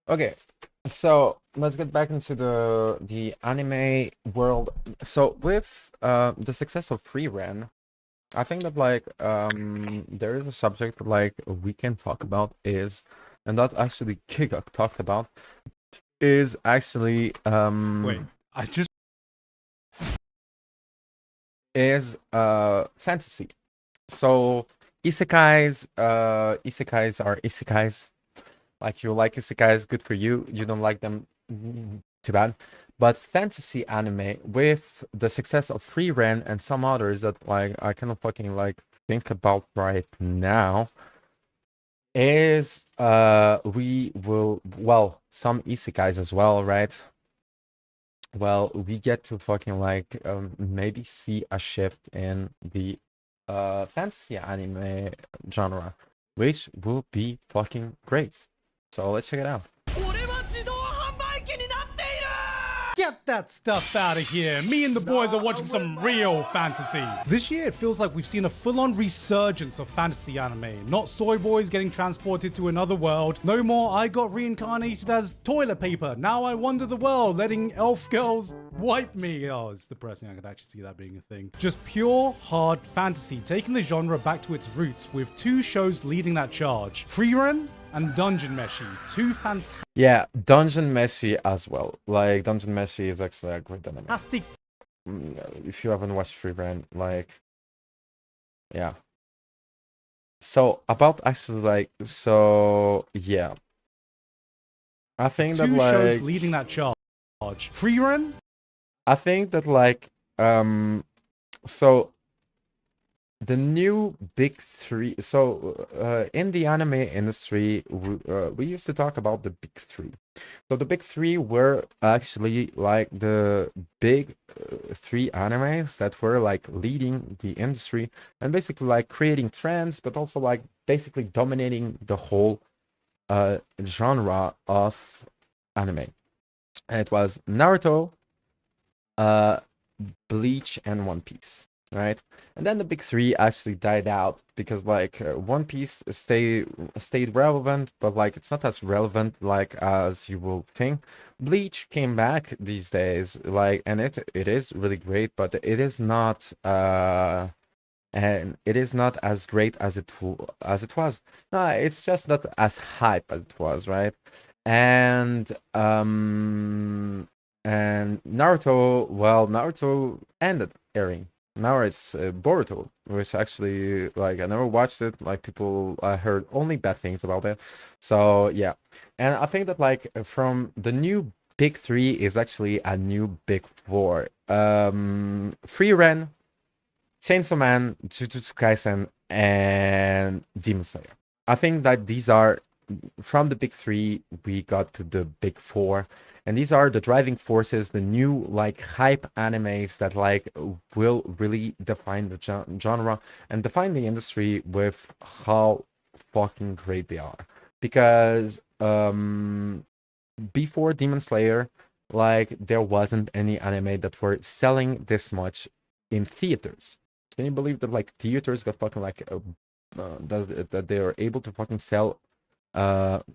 Okay, so let's get back into the anime world. So with the success of Free Ren, I think that like there is a subject that like we can talk about is, and that actually Kigak talked about is actually Wait, I just fantasy. So isekais are isekais. Like you like isekais, good for you. You don't like them, too bad. But fantasy anime with the success of Free Ren and some others that like I cannot fucking like think about right now is we will, well, some isekais as well, right? Well, we get to fucking like maybe see a shift in the fantasy anime genre, which will be fucking great. So let's check it out. get that stuff out of here. Me and the boys are watching some real fantasy. This year, it feels like we've seen a full-on resurgence of fantasy anime. Not soy boys getting transported to another world. No more I got reincarnated as toilet paper. Now I wander the world, letting elf girls wipe me. Oh, it's depressing. I could actually see that being a thing. Just pure, hard fantasy, taking the genre back to its roots with two shows leading that charge. Frieren and Dungeon Meshi, two Yeah, Dungeon Meshi as well. Like Dungeon Meshi is actually a great anime. fantastic. If you haven't watched Free Brand, like, yeah. So about actually like, so yeah, I think that Two shows like, leading that charge. Frieren I think that like, so the new big three. So in the anime industry, we used to talk about the big three. So the big three were actually like the big three animes that were like leading the industry and basically like creating trends, but also like basically dominating the whole genre of anime. And it was Naruto, uh, Bleach, and One Piece, right? And then the big three actually died out because like One Piece stayed relevant, but like it's not as relevant like as you will think. Bleach came back these days, like, and it is really great, but it is not and it is not as great as as it was. No, it's just not as hype as it was, right? And Naruto, well, Naruto ended airing. Now it's Boruto, which actually like I never watched it. Like people, I heard only bad things about it. So yeah, and I think that like from the new big three is actually a new big four. Free Ren, Chainsaw Man, Jujutsu Kaisen, and Demon Slayer. I think that these are from the big three. We got to the big four, and these are the driving forces, the new like hype animes that like will really define the genre and define the industry with how fucking great they are. Because before Demon Slayer, like there wasn't any anime that were selling this much in theaters. Can you believe that like theaters got fucking like that they are able to fucking sell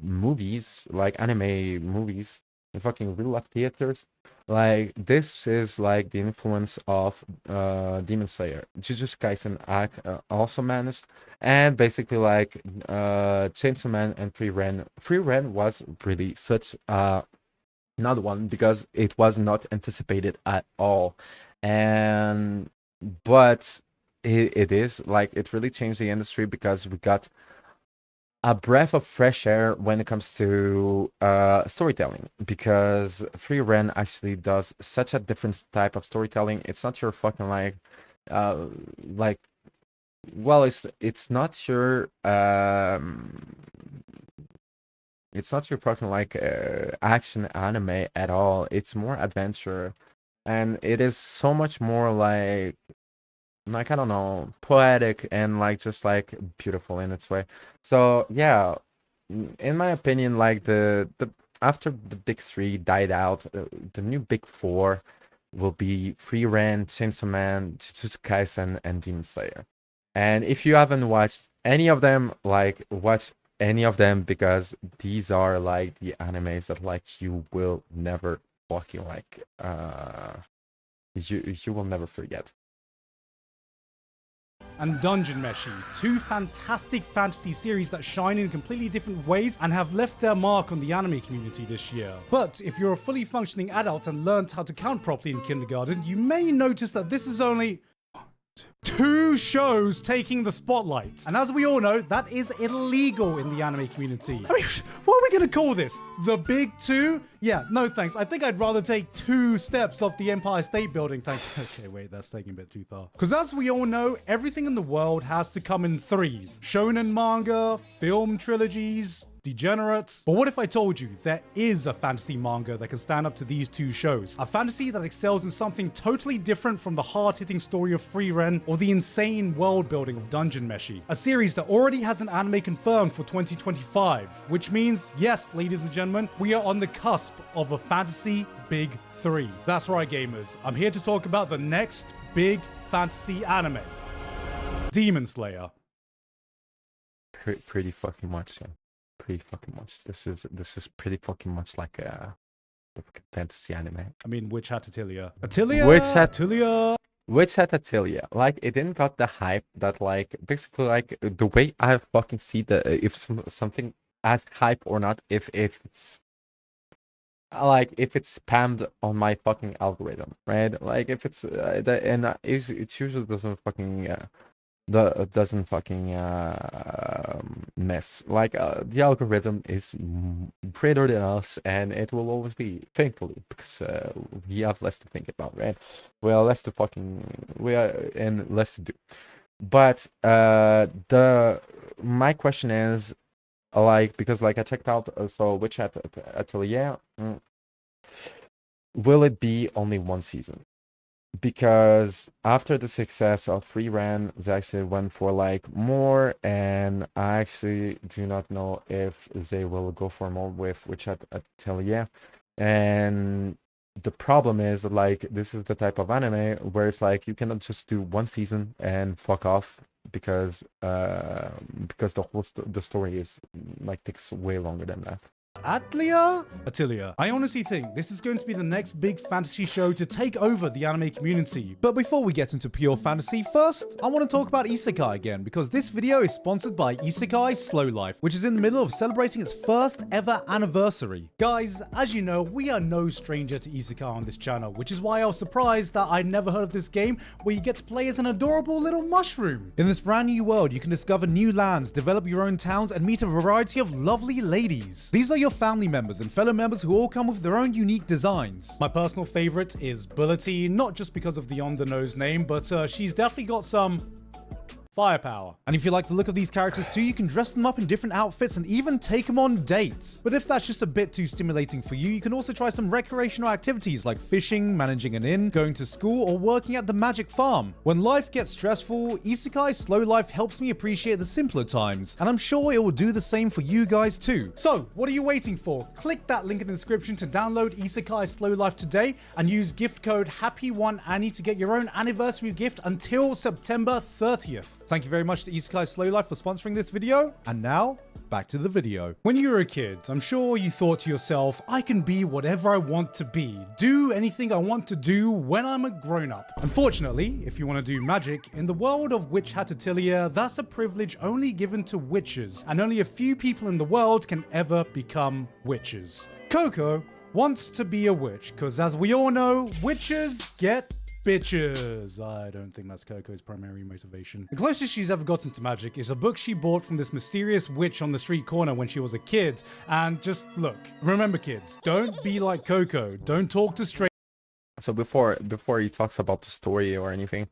movies like anime movies in fucking real life theaters? Like this is like the influence of Demon Slayer. Jujutsu Kaisen also managed, and basically like Chainsaw Man and Free Ren. Free Ren was really such another one because it was not anticipated at all, and but it is like it really changed the industry because we got a breath of fresh air when it comes to storytelling, because Free Ren actually does such a different type of storytelling. It's not your fucking uh like well, it's not your it's not your fucking like action anime at all. It's more adventure, and it is so much more like I don't know, poetic and like just like beautiful in its way. So yeah, in my opinion, like the after the big three died out, the new big four will be Free Ren, Chainsaw Man, Jujutsu Kaisen, and Demon Slayer. And if you haven't watched any of them, like watch any of them because these are like the animes that like you will never fucking like you will never forget. And Dungeon Meshi, two fantastic fantasy series that shine in completely different ways and have left their mark on the anime community this year. But if you're a fully functioning adult and learned how to count properly in kindergarten, you may notice that this is only two shows taking the spotlight. And as we all know, that is illegal in the anime community. I mean, what are we gonna call this? The Big Two? Yeah, no thanks. I think I'd rather take 2 steps off the Empire State Building, thanks. Okay, wait, that's taking a bit too far. Because as we all know, everything in the world has to come in threes. Shonen manga, film trilogies, degenerates. But what if I told you there is a fantasy manga that can stand up to these 2 shows? A fantasy that excels in something totally different from the hard-hitting story of Frieren or the insane world building of Dungeon Meshi. A series that already has an anime confirmed for 2025, which means, yes, ladies and gentlemen, we are on the cusp of a fantasy big 3. That's right, gamers. I'm here to talk about the next big fantasy anime. Demon Slayer. Pretty fucking much, yeah. Pretty fucking much. This is pretty fucking much like a fantasy anime. I mean, Witch Hat Atelier. Atelier. Witch Hat Atelier. Like, it didn't got the hype that like basically like the way I fucking see the if something as hype or not, if it's like if it's spammed on my fucking algorithm, right? Like if it's it usually doesn't fucking doesn't fucking mess. Like the algorithm is greater than us, and it will always be, thankfully, because we have less to think about, right? We are less to do. But my question is, like, because like I checked out so Witch Hat Atelier, will it be only 1 season? Because after the success of Frieren, they actually went for like more, and I actually do not know if they will go for more with Witch Hat Atelier. And the problem is like this is the type of anime where it's like you cannot just do 1 season and fuck off because the whole the story is like takes way longer than that. Atelier. I honestly think this is going to be the next big fantasy show to take over the anime community. But before we get into pure fantasy, first, I want to talk about Isekai again, because this video is sponsored by Isekai Slow Life, which is in the middle of celebrating its first ever anniversary. Guys, as you know, we are no stranger to Isekai on this channel, which is why I was surprised that I'd never heard of this game where you get to play as an adorable little mushroom. In this brand new world, you can discover new lands, develop your own towns, and meet a variety of lovely ladies. These are your family members and fellow members who all come with their own unique designs. My personal favorite is Bullety, not just because of the on-the-nose name, but she's definitely got some firepower. And if you like the look of these characters too, you can dress them up in different outfits and even take them on dates. But if that's just a bit too stimulating for you, you can also try some recreational activities like fishing, managing an inn, going to school, or working at the magic farm. When life gets stressful, Isekai Slow Life helps me appreciate the simpler times, and I'm sure it will do the same for you guys too. So, what are you waiting for? Click that link in the description to download Isekai Slow Life today and use gift code HAPPY1ANNIE to get your own anniversary gift until September 30th. Thank you very much to Isekai Slow Life for sponsoring this video. And now, back to the video. When you were a kid, I'm sure you thought to yourself, I can be whatever I want to be, do anything I want to do when I'm a grown-up. Unfortunately, if you want to do magic, in the world of Witch Hat Atelier, that's a privilege only given to witches, and only a few people in the world can ever become witches. Coco wants to be a witch, because as we all know, witches get bitches. I don't think that's Coco's primary motivation. The closest she's ever gotten to magic is a book she bought from this mysterious witch on the street corner when she was a kid. And just look, remember kids, don't be like Coco. Don't talk to strangers. So before he talks about the story or anything,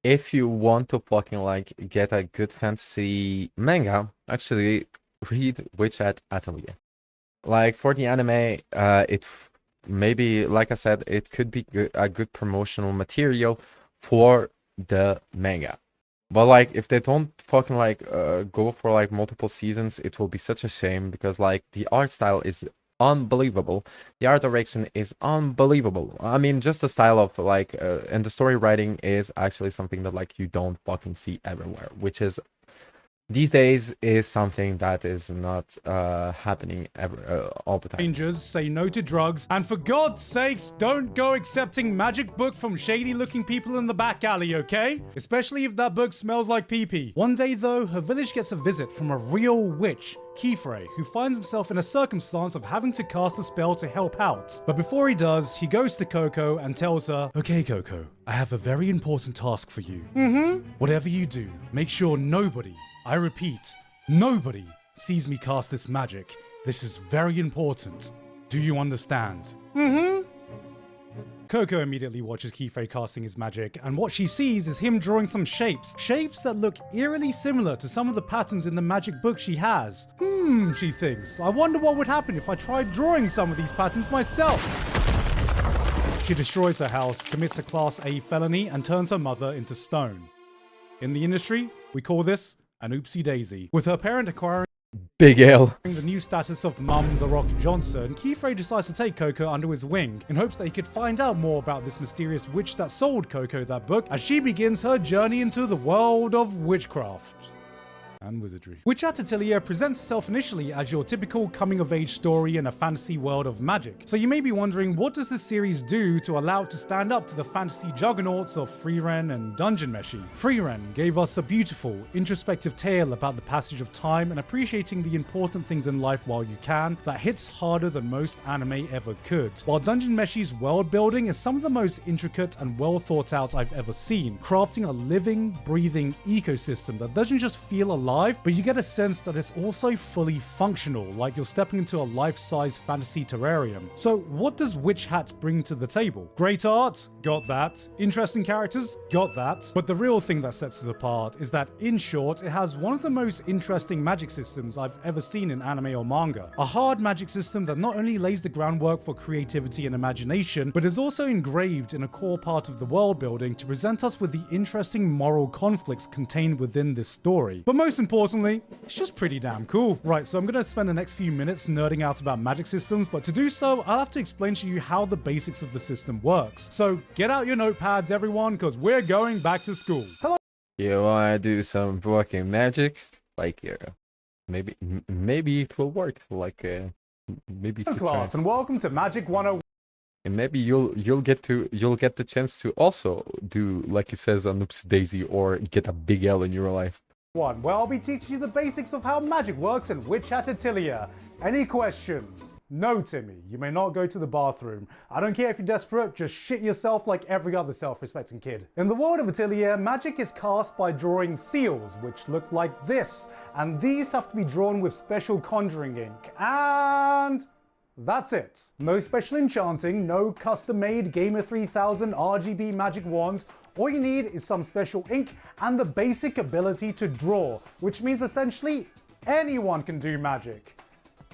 if you want to fucking like get a good fantasy manga, actually read Witch Hat Atelier. Like for the anime, maybe, like I said, it could be a good promotional material for the manga. But like if they don't fucking like go for like multiple seasons, it will be such a shame, because like the art style is unbelievable, the art direction is unbelievable. I mean, just the style of like and the story writing is actually something that like you don't fucking see everywhere, which is these days is something that is not happening all the time. Rangers, say no to drugs, and for God's sakes, don't go accepting magic book from shady looking people in the back alley, okay? Especially if that book smells like pee-pee. One day though, her village gets a visit from a real witch, Vyrah, who finds himself in a circumstance of having to cast a spell to help out. But before he does, he goes to Coco and tells her, "Okay, Coco, I have a very important task for you. Whatever you do, make sure nobody, I repeat, nobody sees me cast this magic. This is very important. Do you understand?" Coco immediately watches Vyrah casting his magic, and what she sees is him drawing some shapes that look eerily similar to some of the patterns in the magic book she has. She thinks, I wonder what would happen if I tried drawing some of these patterns myself. She destroys her house, commits a Class A felony, and turns her mother into stone. In the industry, we call this an oopsie daisy. With her parent acquiring Big L. the new status of Mum the Rock Johnson, Vyrah decides to take Coco under his wing in hopes that he could find out more about this mysterious witch that sold Coco that book as she begins her journey into the world of witchcraft and wizardry. Witch Hat Atelier presents itself initially as your typical coming-of-age story in a fantasy world of magic. So you may be wondering, what does this series do to allow it to stand up to the fantasy juggernauts of Frieren and Dungeon Meshi? Frieren gave us a beautiful, introspective tale about the passage of time and appreciating the important things in life while you can that hits harder than most anime ever could. While Dungeon Meshi's world building is some of the most intricate and well thought out I've ever seen, crafting a living, breathing ecosystem that doesn't just feel alive, but you get a sense that it's also fully functional, like you're stepping into a life-size fantasy terrarium. So what does Witch Hat bring to the table? Great art? Got that. Interesting characters? Got that. But the real thing that sets it apart is that, in short, it has one of the most interesting magic systems I've ever seen in anime or manga. A hard magic system that not only lays the groundwork for creativity and imagination, but is also engraved in a core part of the world building to present us with the interesting moral conflicts contained within this story. But most importantly, it's just pretty damn cool. Right, so I'm going to spend the next few minutes nerding out about magic systems, but to do so, I'll have to explain to you how the basics of the system works. So get out your notepads, everyone, because we're going back to school. Hello. You wanna do some fucking magic? Like, maybe it will work. Like, maybe if you Class, try. and welcome to Magic 101. And maybe you'll get the chance to also do, like it says on Oops Daisy, or get a big L in your life. Where I'll be teaching you the basics of how magic works in Witch Hat Atelier. Any questions? No, Timmy, you may not go to the bathroom. I don't care if you're desperate, just shit yourself like every other self-respecting kid. In the world of Atelier, magic is cast by drawing seals, which look like this, and these have to be drawn with special conjuring ink, and that's it. No special enchanting, no custom-made Gamer 3000 RGB magic wand. All you need is some special ink and the basic ability to draw, which means essentially anyone can do magic.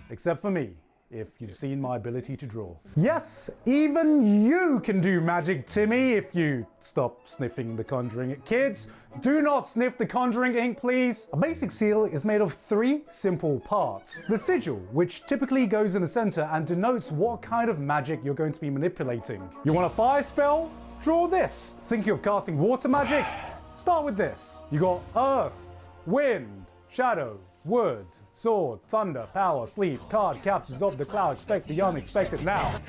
Except for me, if you've seen my ability to draw. Yes, even you can do magic, Timmy, if you stop sniffing the conjuring ink. Kids, do not sniff the conjuring ink, please. A basic seal is made of 3 simple parts. The sigil, which typically goes in the center and denotes what kind of magic you're going to be manipulating. You want a fire spell? Draw this. Thinking of casting water magic? Start with this. You got earth, wind, shadow, wood, sword, thunder, power, sleep, card, captures of the cloud, expect the unexpected now.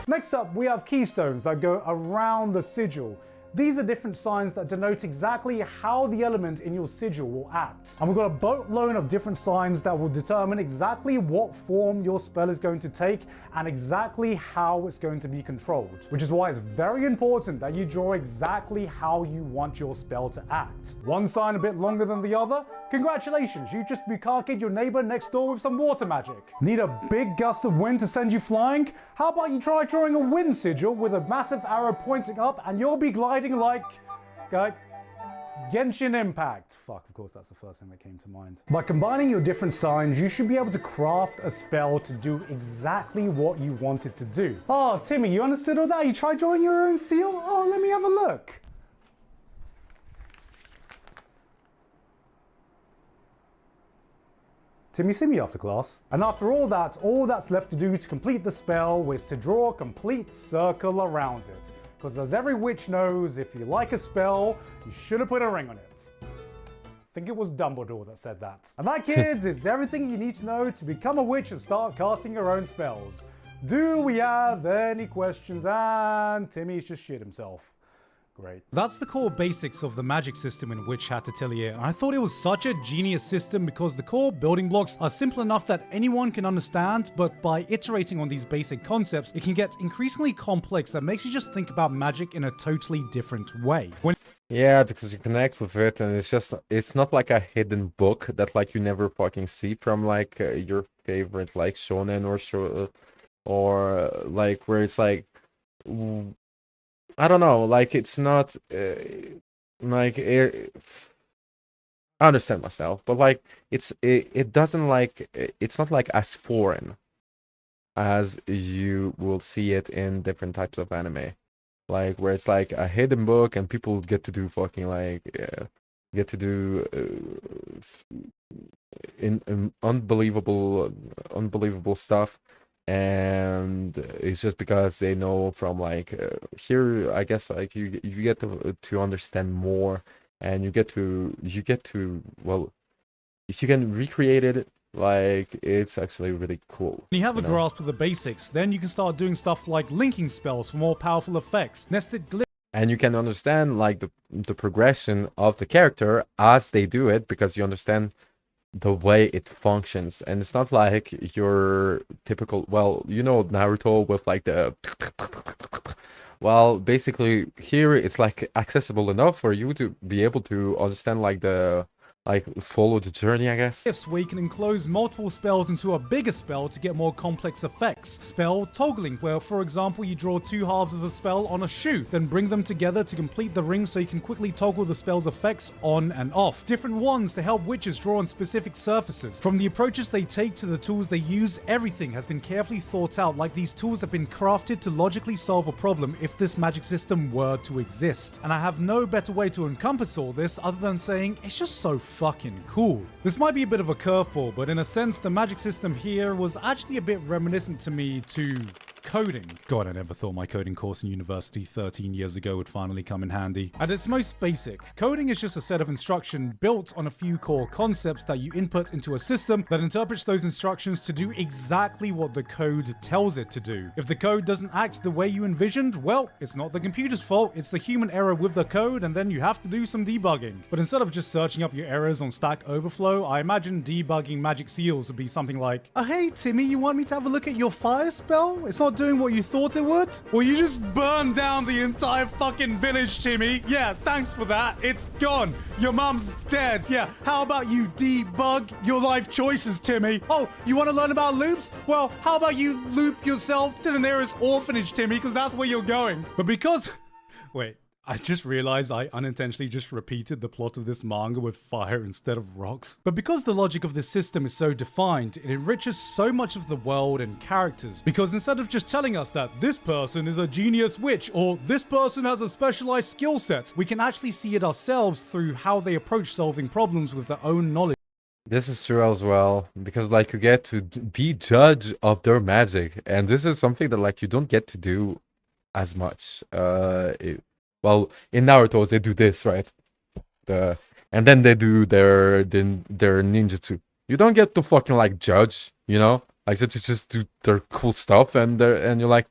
Next up, we have keystones that go around the sigil. These are different signs that denote exactly how the element in your sigil will act. And we've got a boatload of different signs that will determine exactly what form your spell is going to take and exactly how it's going to be controlled. Which is why it's very important that you draw exactly how you want your spell to act. One sign a bit longer than the other? Congratulations, you just bukaked your neighbor next door with some water magic. Need a big gust of wind to send you flying? How about you try drawing a wind sigil with a massive arrow pointing up and you'll be gliding like Genshin Impact. Fuck, of course that's the first thing that came to mind. By combining your different signs, you should be able to craft a spell to do exactly what you want it to do. Oh, Timmy, you understood all that? You tried drawing your own seal? Oh, let me have a look. Timmy, see me after class. And after all that's left to do to complete the spell is to draw a complete circle around it. Because as every witch knows, if you like a spell, you should have put a ring on it. think it was Dumbledore that said that. And that, kids, is everything you need to know to become a witch and start casting your own spells. Do we have any questions? And Timmy's just shit himself. Great. That's the core basics of the magic system in Witch Hat Atelier, and I thought it was such a genius system because the core building blocks are simple enough that anyone can understand, but by iterating on these basic concepts, it can get increasingly complex that makes you just think about magic in a totally different way. Yeah, because you connect with it, and it's not like a hidden book that like you never fucking see from like your favorite like shonen or like where it's like I don't know, like it's not like I understand myself, but like it doesn't like it's not like as foreign as you will see it in different types of anime, like where it's like a hidden book and people get to do fucking like get to do in unbelievable stuff. And it's just because they know from like here, I guess like you get to understand more, and you get to well, if you can recreate it, like it's actually really cool. When you have a grasp of the basics, then you can start doing stuff like linking spells for more powerful effects, nested and you can understand like the progression of the character as they do it, because you understand the way it functions. And it's not like your typical, well, you know, Naruto with like the well, basically here it's like accessible enough for you to be able to understand like the follow the journey, I guess. Where you can enclose multiple spells into a bigger spell to get more complex effects. Spell toggling, where for example you draw two halves of a spell on a shoe, then bring them together to complete the ring so you can quickly toggle the spell's effects on and off. Different wands to help witches draw on specific surfaces. From the approaches they take to the tools they use, everything has been carefully thought out, like these tools have been crafted to logically solve a problem if this magic system were to exist. And I have no better way to encompass all this other than saying it's just so fucking cool. This might be a bit of a curveball, but in a sense, the magic system here was actually a bit reminiscent to me to coding. God, I never thought my coding course in university 13 years ago would finally come in handy. At its most basic, coding is just a set of instructions built on a few core concepts that you input into a system that interprets those instructions to do exactly what the code tells it to do. If the code doesn't act the way you envisioned, well, it's not the computer's fault, it's the human error with the code, and then you have to do some debugging. But instead of just searching up your errors on Stack Overflow, I imagine debugging magic seals would be something like, oh, hey Timmy, you want me to have a look at your fire spell? It's not doing what you thought it would? Well, you just burned down the entire fucking village, Timmy. Yeah, thanks for that. It's gone. Your mom's dead. Yeah, how about you debug your life choices, Timmy? Oh, you want to learn about loops? Well, how about you loop yourself to the nearest orphanage, Timmy, because that's where you're going. But because... Wait. I just realized I unintentionally just repeated the plot of this manga with fire instead of rocks. But because the logic of this system is so defined, it enriches so much of the world and characters. Because instead of just telling us that this person is a genius witch or this person has a specialized skill set, we can actually see it ourselves through how they approach solving problems with their own knowledge. This is true as well, because like you get to be judge of their magic, and this is something that like you don't get to do as much. Well, in Naruto they do this, right? And then they do their ninjutsu. You don't get to fucking like judge, you know? Like they just do their cool stuff, and you're like,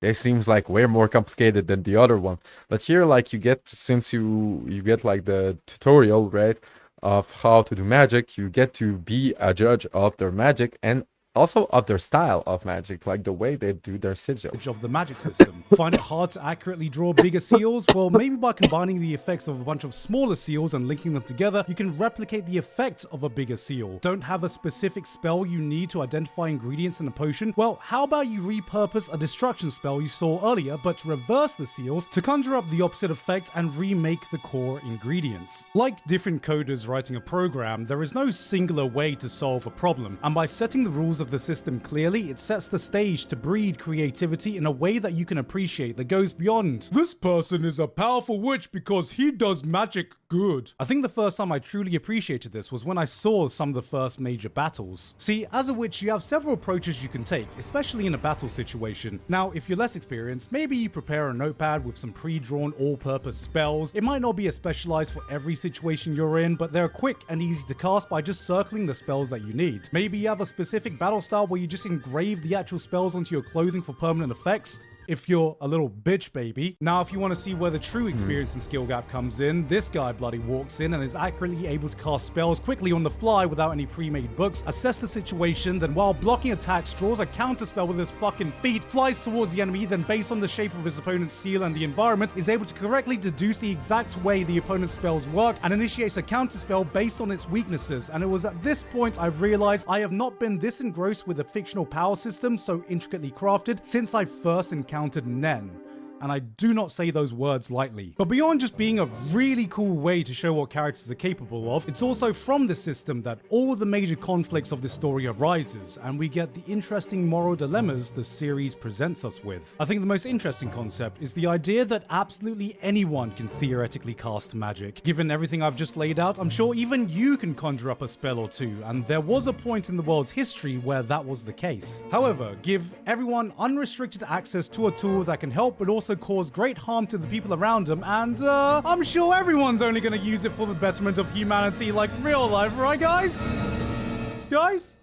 this seems like way more complicated than the other one. But here, like you get, since you get like the tutorial, right, of how to do magic, you get to be a judge of their magic and also of their style of magic, like the way they do their sigil. Of the magic system. Find it hard to accurately draw bigger seals? Well, maybe by combining the effects of a bunch of smaller seals and linking them together, you can replicate the effect of a bigger seal. Don't have a specific spell you need to identify ingredients in a potion? Well, how about you repurpose a destruction spell you saw earlier, but reverse the seals to conjure up the opposite effect and remake the core ingredients. Like different coders writing a program, there is no singular way to solve a problem, and by setting the rules of of the system clearly, it sets the stage to breed creativity in a way that you can appreciate that goes beyond, this person is a powerful witch because he does magic good. I think the first time I truly appreciated this was when I saw some of the first major battles. See, as a witch, you have several approaches you can take, especially in a battle situation. Now, if you're less experienced, maybe you prepare a notepad with some pre-drawn all-purpose spells. It might not be as specialized for every situation you're in, but they're quick and easy to cast by just circling the spells that you need. Maybe you have a specific battle style where you just engrave the actual spells onto your clothing for permanent effects, if you're a little bitch baby. Now, if you want to see where the true experience and skill gap comes in, this guy bloody walks in and is accurately able to cast spells quickly on the fly without any pre-made books, assess the situation, then while blocking attacks, draws a counter spell with his fucking feet, flies towards the enemy, then based on the shape of his opponent's seal and the environment, is able to correctly deduce the exact way the opponent's spells work and initiates a counter spell based on its weaknesses. And it was at this point I've realized I have not been this engrossed with a fictional power system so intricately crafted since I first encountered Nen. And I do not say those words lightly. But beyond just being a really cool way to show what characters are capable of, it's also from the system that all the major conflicts of the story arises, and we get the interesting moral dilemmas the series presents us with. I think the most interesting concept is the idea that absolutely anyone can theoretically cast magic. Given everything I've just laid out, I'm sure even you can conjure up a spell or two, and there was a point in the world's history where that was the case. However, give everyone unrestricted access to a tool that can help but also cause great harm to the people around them, and I'm sure everyone's only going to use it for the betterment of humanity like real life, right guys?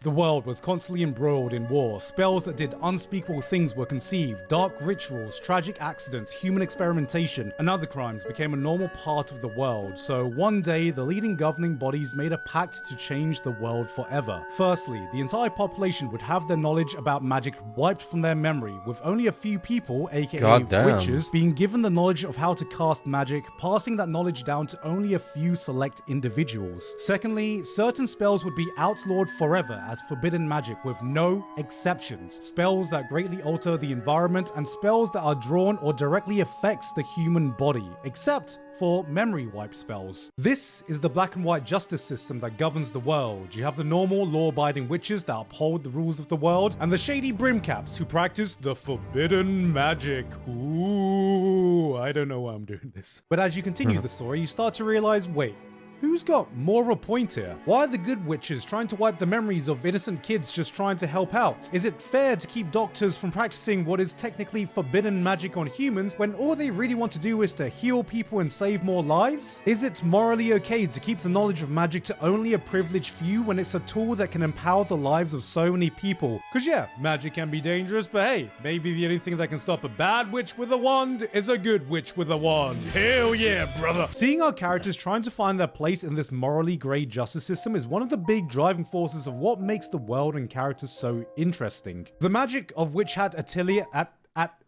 The world was constantly embroiled in war. Spells that did unspeakable things were conceived. Dark rituals, tragic accidents, human experimentation, and other crimes became a normal part of the world. So one day, the leading governing bodies made a pact to change the world forever. Firstly, the entire population would have their knowledge about magic wiped from their memory, with only a few people, aka witches, being given the knowledge of how to cast magic, passing that knowledge down to only a few select individuals. Secondly, certain spells would be outlawed forever as forbidden magic with no exceptions. Spells that greatly alter the environment and spells that are drawn or directly affects the human body, except for memory wipe spells. This is the black and white justice system that governs the world. You have the normal law-abiding witches that uphold the rules of the world, and the shady brimcaps who practice the forbidden magic. Ooh, I don't know why I'm doing this. But as you continue the story, you start to realize, wait, who's got more of a point here? Why are the good witches trying to wipe the memories of innocent kids just trying to help out? Is it fair to keep doctors from practicing what is technically forbidden magic on humans when all they really want to do is to heal people and save more lives? Is it morally okay to keep the knowledge of magic to only a privileged few when it's a tool that can empower the lives of so many people? Cause yeah, magic can be dangerous, but hey, maybe the only thing that can stop a bad witch with a wand is a good witch with a wand. Hell yeah, brother! Seeing our characters trying to find their place in this morally grey justice system is one of the big driving forces of what makes the world and characters so interesting. The magic of Witch Hat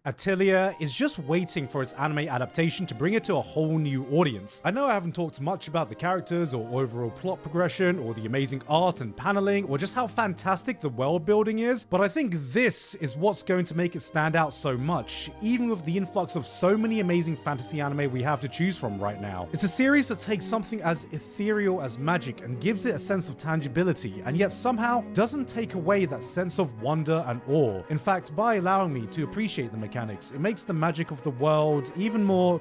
Atelier is just waiting for its anime adaptation to bring it to a whole new audience. I know I haven't talked much about the characters or overall plot progression or the amazing art and paneling or just how fantastic the world building is, but I think this is what's going to make it stand out so much, even with the influx of so many amazing fantasy anime we have to choose from right now. It's a series that takes something as ethereal as magic and gives it a sense of tangibility, and yet somehow doesn't take away that sense of wonder and awe. In fact, by allowing me to appreciate the mechanics, it makes the magic of the world even more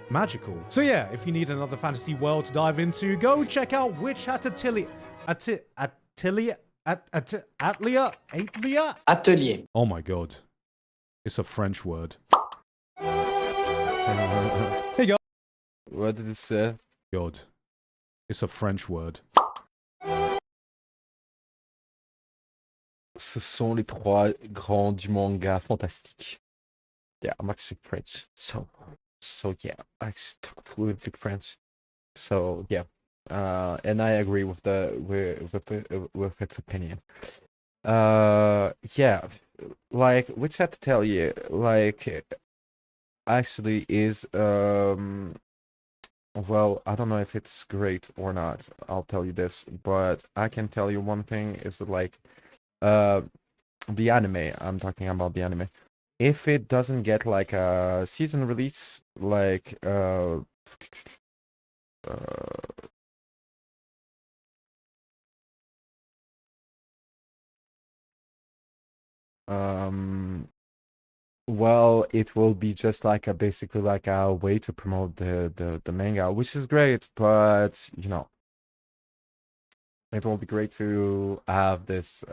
magical. So yeah, if you need another fantasy world to dive into, go check out Witch Hat Atelier. Atelier. Oh my god. It's a French word. Hey guys. What did it say? God. It's a French word. Ce sont les trois grands du manga fantastique. Yeah, I'm actually French, so yeah, I talk fluently French. So yeah, and I agree with with its opinion. Yeah, like which I have to tell you, like actually is well, I don't know if it's great or not. I'll tell you this, but I can tell you one thing is that like the anime, I'm talking about the anime, if it doesn't get like a season release, like well, it will be just like a basically like a way to promote the manga, which is great, but you know, it will be great to have this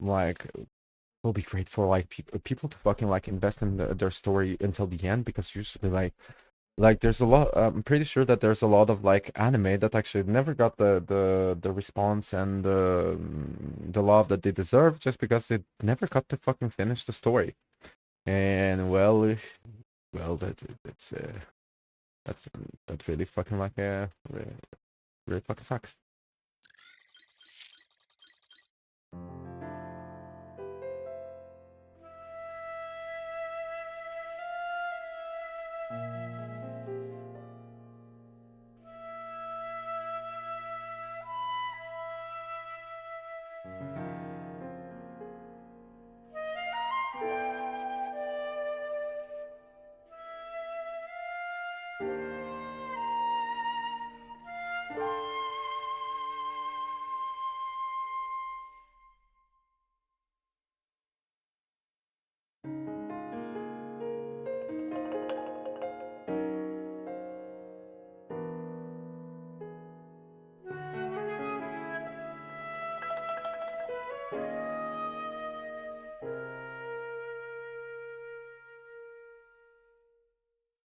like it will be great for like people to fucking like invest in their story until the end, because usually like there's a lot, I'm pretty sure that there's a lot of like anime that actually never got the response and the love that they deserve, just because they never got to fucking finish the story. And well, that's really fucking like really, really fucking sucks.